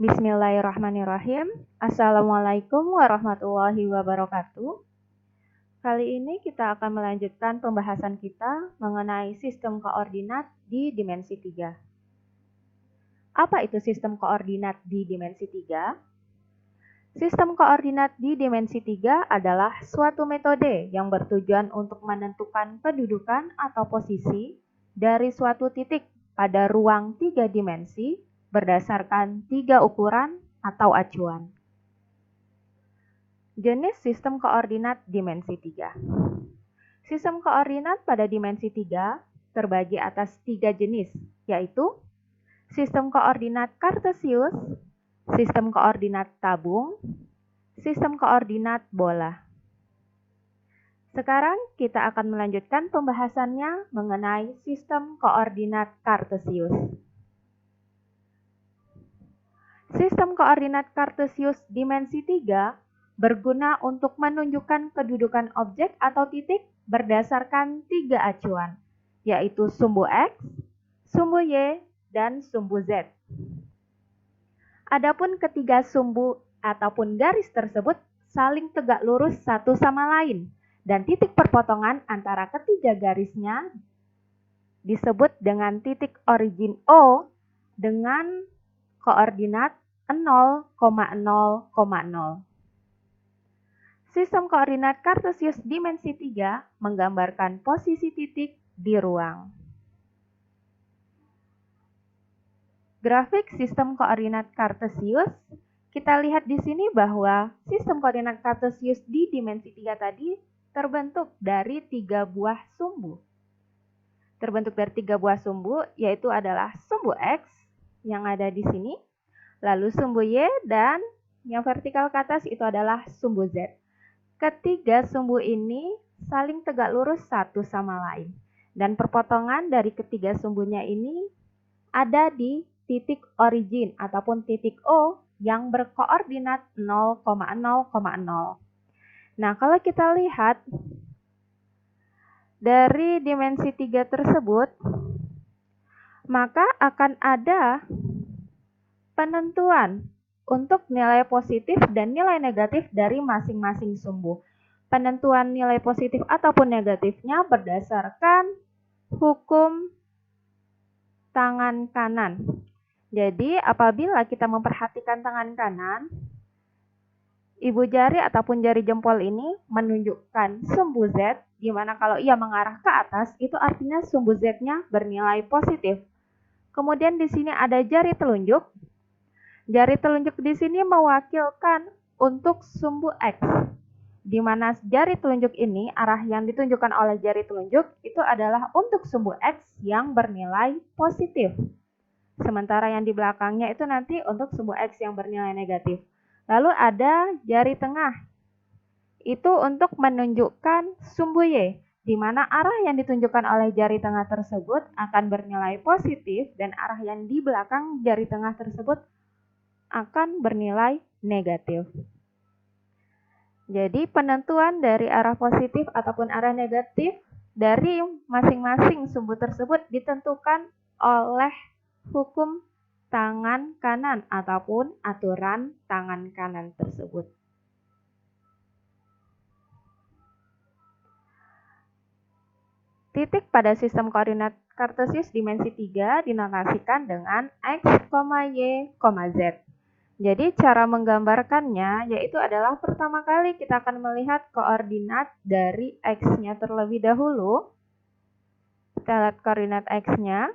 Bismillahirrahmanirrahim. Assalamualaikum warahmatullahi wabarakatuh. Kali ini kita akan melanjutkan pembahasan kita mengenai sistem koordinat di dimensi 3. Apa itu sistem koordinat di dimensi 3? Sistem koordinat di dimensi 3 adalah suatu metode yang bertujuan untuk menentukan kedudukan atau posisi dari suatu titik pada ruang 3 dimensi berdasarkan 3 ukuran atau acuan. Jenis sistem koordinat dimensi 3. Sistem koordinat pada dimensi 3 terbagi atas 3 jenis, yaitu sistem koordinat kartesius, sistem koordinat tabung, sistem koordinat bola. Sekarang kita akan melanjutkan pembahasannya mengenai sistem koordinat kartesius. Sistem koordinat kartesius dimensi 3 berguna untuk menunjukkan kedudukan objek atau titik berdasarkan 3 acuan, yaitu sumbu X, sumbu Y, dan sumbu Z. Adapun ketiga sumbu ataupun garis tersebut saling tegak lurus satu sama lain, dan titik perpotongan antara ketiga garisnya disebut dengan titik origin O dengan koordinat 0,0,0. Sistem koordinat kartesius dimensi 3 menggambarkan posisi titik di ruang. Grafik sistem koordinat kartesius, kita lihat di sini bahwa sistem koordinat kartesius di dimensi 3 tadi terbentuk dari 3 buah sumbu. Terbentuk dari 3 buah sumbu, yaitu adalah sumbu X yang ada di sini, lalu sumbu Y, dan yang vertikal ke atas itu adalah sumbu Z. Ketiga sumbu ini saling tegak lurus satu sama lain. Dan perpotongan dari ketiga sumbunya ini ada di titik origin ataupun titik O yang berkoordinat 0,0,0. Nah, kalau kita lihat dari dimensi 3 tersebut, maka akan ada penentuan untuk nilai positif dan nilai negatif dari masing-masing sumbu. Penentuan nilai positif ataupun negatifnya berdasarkan hukum tangan kanan. Jadi, apabila kita memperhatikan tangan kanan, ibu jari ataupun jari jempol ini menunjukkan sumbu Z, di mana kalau ia mengarah ke atas, itu artinya sumbu Z-nya bernilai positif. Kemudian di sini ada jari telunjuk. Jari telunjuk di sini mewakilkan untuk sumbu X, di mana jari telunjuk ini, arah yang ditunjukkan oleh jari telunjuk, itu adalah untuk sumbu X yang bernilai positif. Sementara yang di belakangnya itu nanti untuk sumbu X yang bernilai negatif. Lalu ada jari tengah, itu untuk menunjukkan sumbu Y, di mana arah yang ditunjukkan oleh jari tengah tersebut akan bernilai positif dan arah yang di belakang jari tengah tersebut akan bernilai negatif. Jadi penentuan dari arah positif ataupun arah negatif dari masing-masing sumbu tersebut ditentukan oleh hukum tangan kanan ataupun aturan tangan kanan tersebut. Titik pada sistem koordinat kartesius dimensi 3 dinotasikan dengan X, Y, Z. Jadi cara menggambarkannya yaitu adalah pertama kali kita akan melihat koordinat dari X-nya terlebih dahulu. Kita lihat koordinat X-nya.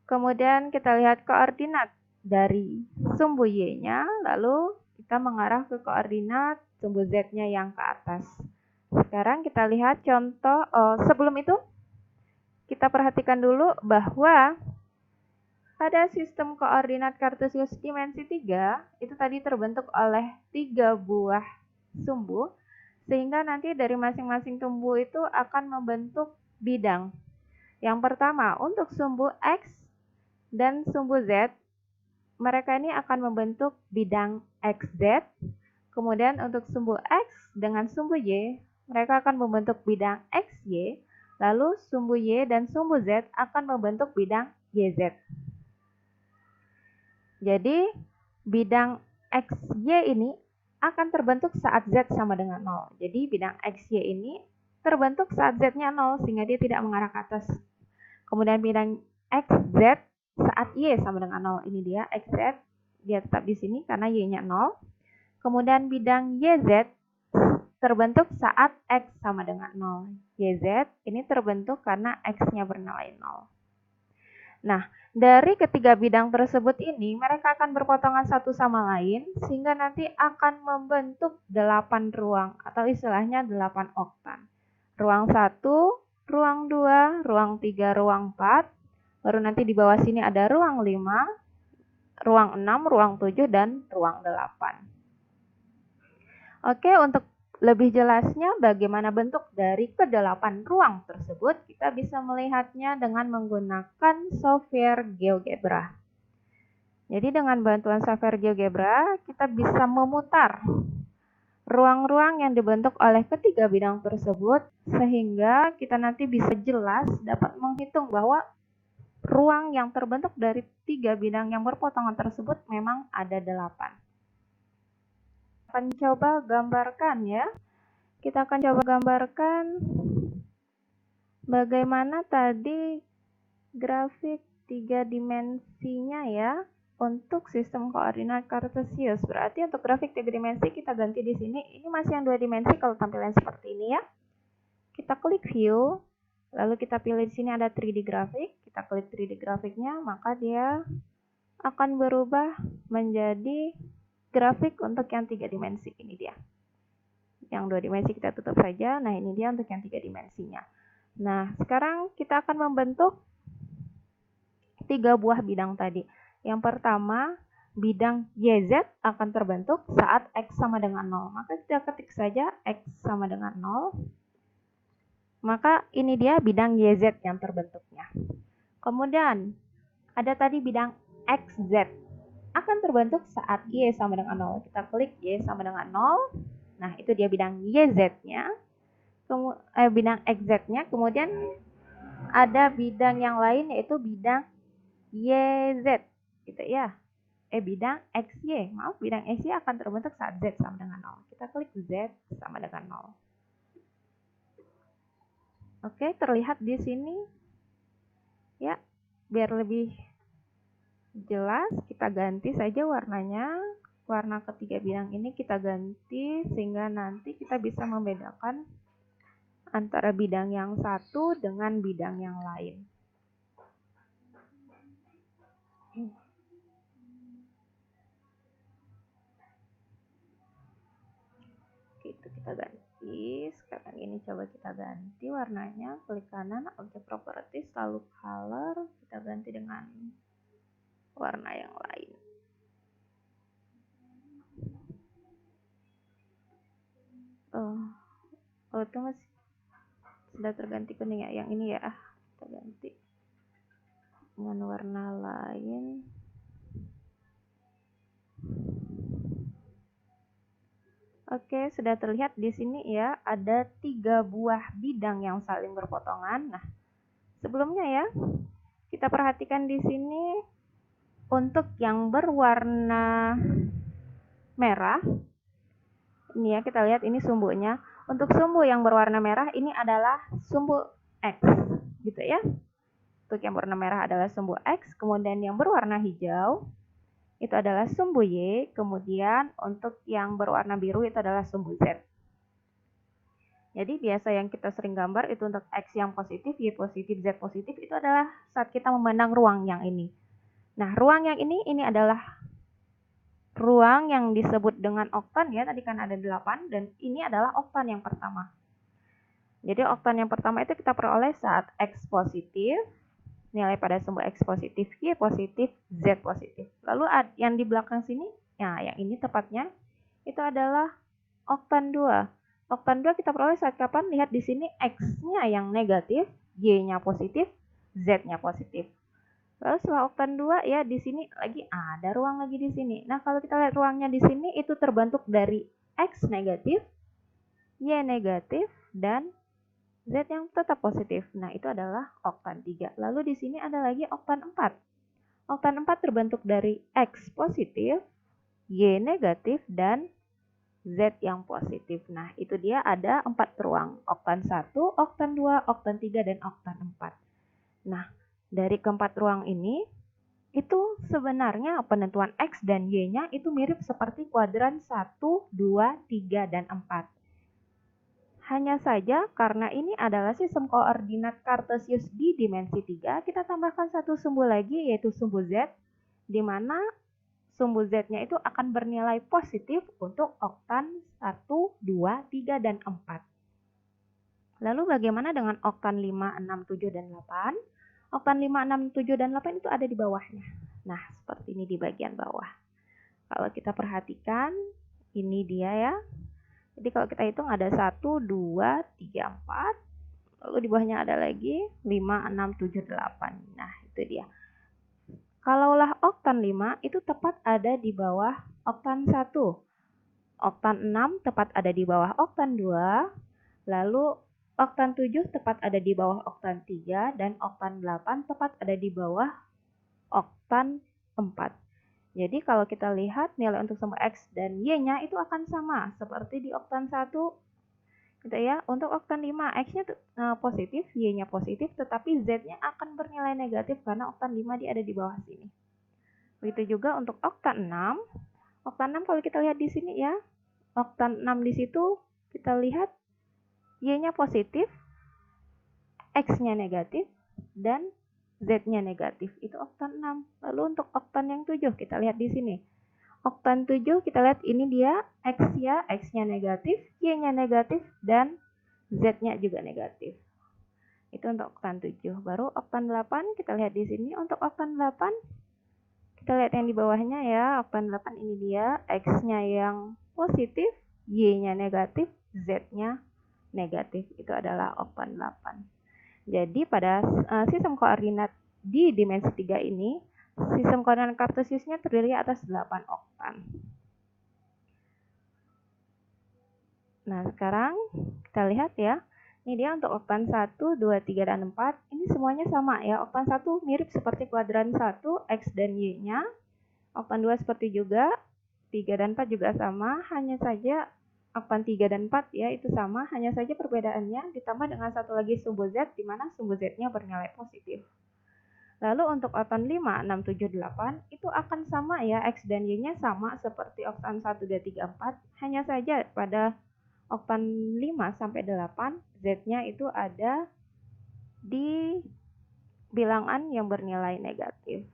Kemudian kita lihat koordinat dari sumbu Y-nya, lalu kita mengarah ke koordinat sumbu Z-nya yang ke atas. Sekarang kita lihat contoh, sebelum itu kita perhatikan dulu bahwa pada sistem koordinat kartesius dimensi 3, itu tadi terbentuk oleh 3 buah sumbu, sehingga nanti dari masing-masing sumbu itu akan membentuk bidang. Yang pertama, untuk sumbu X dan sumbu Z, mereka ini akan membentuk bidang XZ. Kemudian untuk sumbu X dengan sumbu Y, mereka akan membentuk bidang XY. Lalu sumbu Y dan sumbu Z akan membentuk bidang YZ. Jadi, bidang XY ini akan terbentuk saat Z sama dengan 0. Jadi, bidang XY ini terbentuk saat Z-nya 0, sehingga dia tidak mengarah ke atas. Kemudian bidang XZ saat Y sama dengan 0. Ini dia XZ, dia tetap di sini karena Y-nya 0. Kemudian bidang YZ terbentuk saat X sama dengan 0. YZ ini terbentuk karena X-nya bernilai 0. Nah, dari ketiga bidang tersebut ini, mereka akan berpotongan satu sama lain, sehingga nanti akan membentuk 8 ruang, atau istilahnya 8 oktan. Ruang 1, ruang 2, ruang 3, ruang 4, baru nanti di bawah sini ada ruang 5, ruang 6, ruang 7, dan ruang 8. Oke, untuk lebih jelasnya bagaimana bentuk dari ke-8 ruang tersebut, kita bisa melihatnya dengan menggunakan software GeoGebra. Jadi dengan bantuan software GeoGebra, kita bisa memutar ruang-ruang yang dibentuk oleh ketiga bidang tersebut, sehingga kita nanti bisa jelas dapat menghitung bahwa ruang yang terbentuk dari 3 bidang yang berpotongan tersebut memang ada 8. Akan coba gambarkan ya. Kita akan coba gambarkan bagaimana tadi grafik 3 dimensinya ya untuk sistem koordinat kartesius. Berarti untuk grafik 3 dimensi kita ganti di sini. Ini masih yang 2 dimensi kalau tampilan seperti ini ya. Kita klik view, lalu kita pilih di sini ada 3D grafik. Kita klik 3D grafiknya, maka dia akan berubah menjadi grafik untuk yang 3 dimensi. Ini dia. Yang 2 dimensi kita tutup saja. Nah, ini dia untuk yang 3 dimensinya. Nah, sekarang kita akan membentuk 3 buah bidang tadi. Yang pertama, bidang YZ akan terbentuk saat X sama dengan 0. Maka kita ketik saja X sama dengan 0. Maka ini dia bidang YZ yang terbentuknya. Kemudian, ada tadi bidang XZ akan terbentuk saat Y sama dengan 0. Kita klik Y sama dengan 0. Nah, itu dia bidang YZ-nya. Bidang XZ-nya. Kemudian ada bidang yang lain yaitu bidang YZ. Gitu ya. Bidang XY. Maaf, bidang XY akan terbentuk saat Z sama dengan 0. Kita klik Z sama dengan 0. Oke, terlihat di sini. Ya, biar lebih jelas, kita ganti saja warnanya. Warna ketiga bidang ini kita ganti sehingga nanti kita bisa membedakan antara bidang yang satu dengan bidang yang lain. Itu kita ganti. Sekarang ini coba kita ganti warnanya. Klik kanan, object properties, lalu color. Kita ganti dengan warna yang lain. Oh, itu masih sudah terganti kuning ya. Yang ini ya, kita ganti dengan warna lain. Oke, sudah terlihat di sini ya, ada 3 buah bidang yang saling berpotongan. Nah, sebelumnya ya, kita perhatikan di sini untuk yang berwarna merah. Ini ya, kita lihat ini sumbunya. Untuk sumbu yang berwarna merah ini adalah sumbu X, gitu ya. Untuk yang berwarna merah adalah sumbu X, kemudian yang berwarna hijau itu adalah sumbu Y, kemudian untuk yang berwarna biru itu adalah sumbu Z. Jadi biasa yang kita sering gambar itu untuk X yang positif, Y positif, Z positif itu adalah saat kita memandang ruang yang ini. Nah, ruang yang ini adalah ruang yang disebut dengan oktan ya, tadi kan ada 8 dan ini adalah oktan yang pertama. Jadi oktan yang pertama itu kita peroleh saat X positif, nilai pada sumbu X positif, Y positif, Z positif. Lalu yang di belakang sini, ya yang ini tepatnya, itu adalah oktan 2. Oktan 2 kita peroleh saat kapan? Lihat di sini X-nya yang negatif, Y-nya positif, Z-nya positif. Lalu setelah oktan 2 ya di sini lagi ada ruang lagi di sini. Nah, kalau kita lihat ruangnya di sini itu terbentuk dari X negatif, Y negatif, dan Z yang tetap positif. Nah, itu adalah oktan 3. Lalu di sini ada lagi oktan 4. Oktan 4 terbentuk dari X positif, Y negatif, dan Z yang positif. Nah, itu dia ada 4 ruang. Oktan 1, oktan 2, oktan 3, dan oktan 4. Nah, dari keempat ruang ini, itu sebenarnya penentuan X dan Y-nya itu mirip seperti kuadran 1, 2, 3, dan 4. Hanya saja karena ini adalah sistem koordinat Cartesius di dimensi 3, kita tambahkan satu sumbu lagi yaitu sumbu Z, di mana sumbu Z-nya itu akan bernilai positif untuk oktan 1, 2, 3, dan 4. Lalu bagaimana dengan oktan 5, 6, 7, dan 8? Oktan 5, 6, 7, dan 8 itu ada di bawahnya. Nah, seperti ini di bagian bawah. Kalau kita perhatikan, ini dia ya. Jadi kalau kita hitung ada 1, 2, 3, 4. Lalu di bawahnya ada lagi 5, 6, 7, 8. Nah, itu dia. Kalaulah oktan 5 itu tepat ada di bawah oktan 1. Oktan 6 tepat ada di bawah oktan 2. Lalu oktan 7 tepat ada di bawah oktan 3. Dan oktan 8 tepat ada di bawah oktan 4. Jadi kalau kita lihat nilai untuk sumbu X dan Y-nya itu akan sama seperti di oktan 1 gitu ya. Untuk oktan 5 X-nya positif, Y-nya positif, tetapi Z-nya akan bernilai negatif karena oktan 5 dia ada di bawah sini. Begitu juga untuk oktan 6. Oktan 6 kalau kita lihat di sini ya, oktan 6 di situ kita lihat Y-nya positif, X-nya negatif, dan Z-nya negatif. Itu oktan 6. Lalu untuk oktan yang 7, kita lihat di sini. Oktan 7, kita lihat ini dia X-nya negatif, Y-nya negatif, dan Z-nya juga negatif. Itu untuk oktan 7. Baru oktan 8, kita lihat di sini. Untuk oktan 8, kita lihat yang di bawahnya ya. Oktan 8 ini dia X-nya yang positif, Y-nya negatif, Z-nya negatif. Itu adalah oktan 8. Jadi pada sistem koordinat di dimensi 3 ini, sistem koordinat Cartesiusnya terdiri atas 8 oktan. Nah, sekarang kita lihat ya. Ini dia untuk oktan 1, 2, 3, dan 4. Ini semuanya sama ya. Oktan 1 mirip seperti kuadran 1, X dan Y-nya. Oktan 2 seperti juga. 3 dan 4 juga sama. Hanya saja oktan 3 dan 4 ya itu sama, hanya saja perbedaannya ditambah dengan satu lagi sumbu Z, di mana sumbu Z-nya bernilai positif. Lalu untuk oktan 5, 6, 7, 8 itu akan sama ya, X dan Y-nya sama seperti oktan 1, 2, 3, 4, hanya saja pada oktan 5 sampai 8 Z-nya itu ada di bilangan yang bernilai negatif.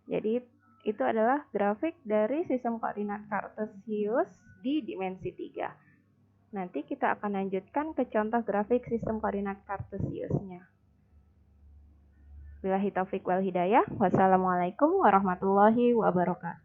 Jadi itu adalah grafik dari sistem koordinat Cartesius di dimensi 3. Nanti kita akan lanjutkan ke contoh grafik sistem koordinat Cartesiusnya. Billahi taufiq wal hidayah. Wassalamualaikum warahmatullahi wabarakatuh.